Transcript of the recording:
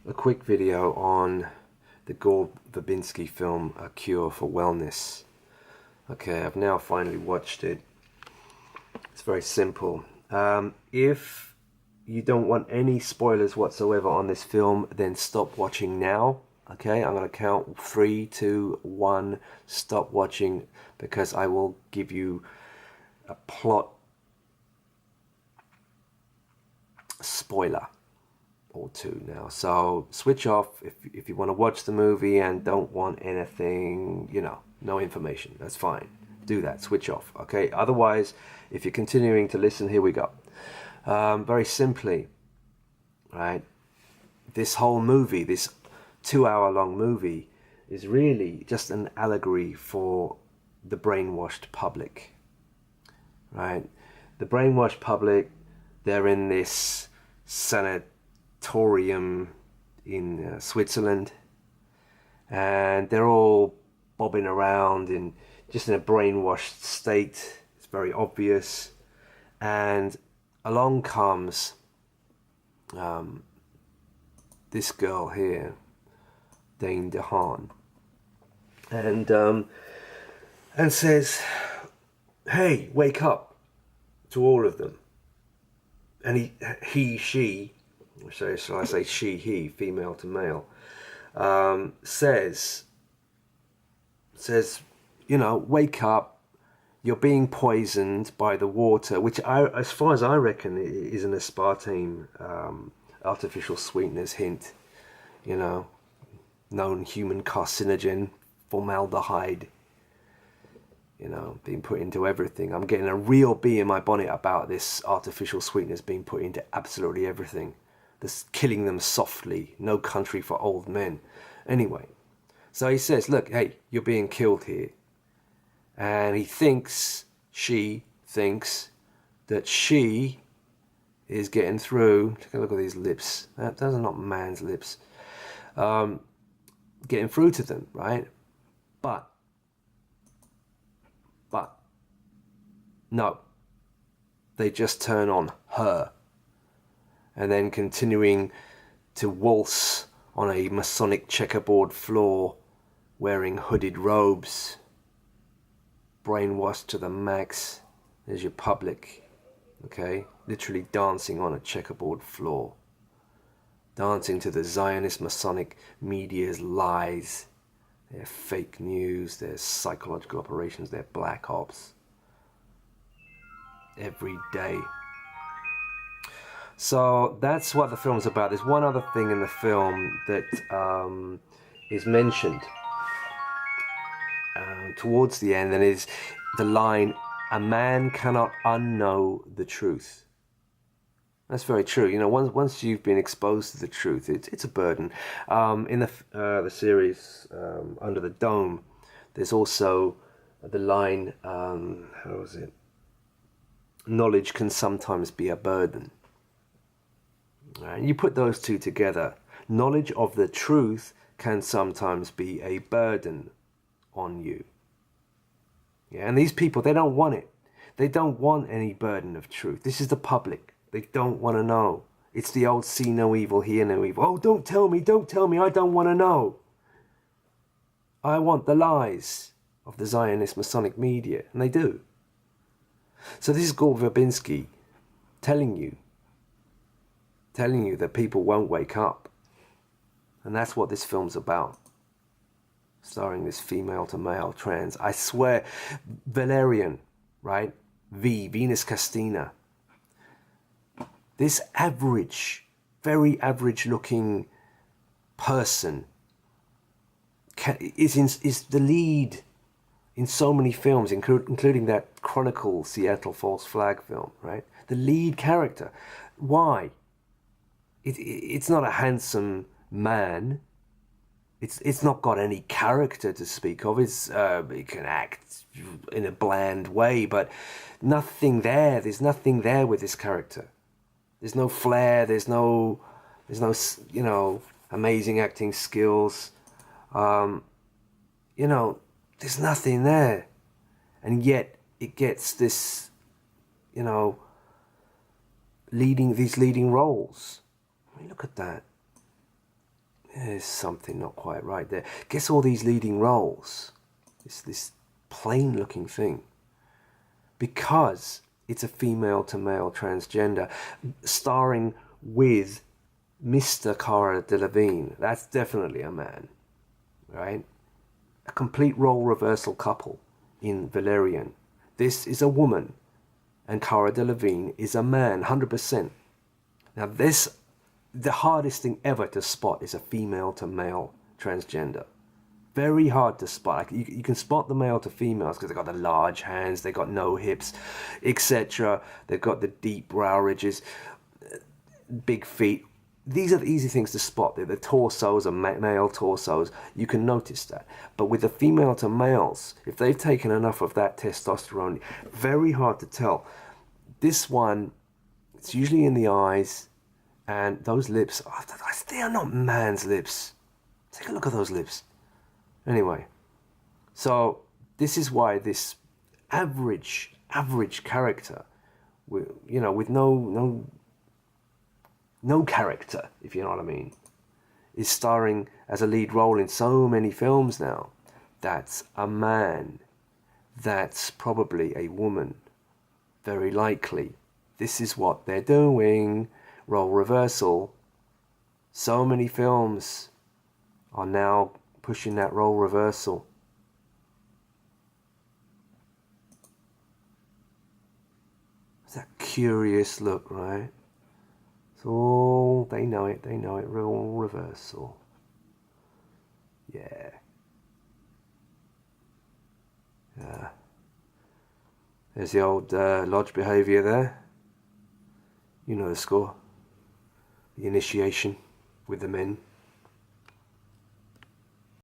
a quick video on the Gore Verbinski film A Cure for Wellness. Okay, I've now finally watched it. It's very simple. If you don't want any spoilers whatsoever on this film, then stop watching now. Okay, I'm going to count 3, 2, 1, stop watching, because I will give you a plot spoiler or two now. So switch off if you want to watch the movie and don't want anything, no information. That's fine. Do that. Switch off. Okay. Otherwise, if you're continuing to listen, here we go. Very simply, right? This whole movie, this 2-hour-long movie, is really just an allegory for the brainwashed public, right? The brainwashed public, they're in this sanatorium in Switzerland, and they're all bobbing around in just in a brainwashed state. It's very obvious. And along comes this girl here, Dane DeHaan, and says, "Hey, wake up," to all of them. And she, so shall I say she, he, female to male, says, wake up, you're being poisoned by the water, which as far as I reckon is an aspartame, artificial sweeteners hint, known human carcinogen, formaldehyde, being put into everything. I'm getting a real bee in my bonnet about this artificial sweetness being put into absolutely everything. This killing them softly. No country for old men. Anyway, so he says, look, hey, you're being killed here. And she thinks that she is getting through. Take a look at these lips. Those are not man's lips. Getting through to them, right? But no, they just turn on her, and then continuing to waltz on a Masonic checkerboard floor, wearing hooded robes, brainwashed to the max. There's your public, okay? Literally dancing on a checkerboard floor, dancing to the Zionist Masonic media's lies, their fake news, their psychological operations, their black ops. Every day. So that's what the film's about. There's one other thing in the film that is mentioned towards the end, and is the line, "A man cannot unknow the truth." That's very true. Once you've been exposed to the truth, it's a burden. In the series Under the Dome, there's also the line, how was it? Knowledge can sometimes be a burden. And you put those two together. Knowledge of the truth can sometimes be a burden on you. Yeah, and these people, they don't want it. They don't want any burden of truth. This is the public. They don't want to know. It's the old see no evil, hear no evil. Oh, don't tell me, I don't want to know. I want the lies of the Zionist Masonic media, and they do. So this is Gore Verbinski telling you that people won't wake up. And that's what this film's about. Starring this female to male trans. I swear, Valerian, right? Venus Castina. This very average looking person is the lead in so many films, including that Chronicle Seattle False Flag film, right? The lead character. Why? It's not a handsome man. It's not got any character to speak of. It can act in a bland way, but nothing there. There's nothing there with this character. There's no flair. There's no amazing acting skills. There's nothing there, and yet it gets this, leading roles. I mean, look at that. There's something not quite right there. Guess all these leading roles. It's this plain looking thing. Because it's a female to male transgender, starring with Mr. Cara Delevingne. That's definitely a man, right? A complete role reversal couple in Valerian. This is a woman, and Cara Delevingne is a man, 100%. Now this, the hardest thing ever to spot is a female to male transgender. Very hard to spot. Like you can spot the male to females because they've got the large hands, they've got no hips, etc. They've got the deep brow ridges, big feet. These are the easy things to spot. They're the torsos are male torsos. You can notice that. But with the female to males, if they've taken enough of that testosterone, very hard to tell. This one, it's usually in the eyes, and those lips, they are not man's lips. Take a look at those lips. Anyway, so this is why this average character, with no character, if you know what I mean, is starring as a lead role in so many films now. That's a man. That's probably a woman. Very likely. This is what they're doing. Role reversal. So many films are now pushing that role reversal. It's that curious look, right? So they know it, role reversal. Yeah. Yeah. There's the old lodge behaviour there. You know the score. The initiation with the men.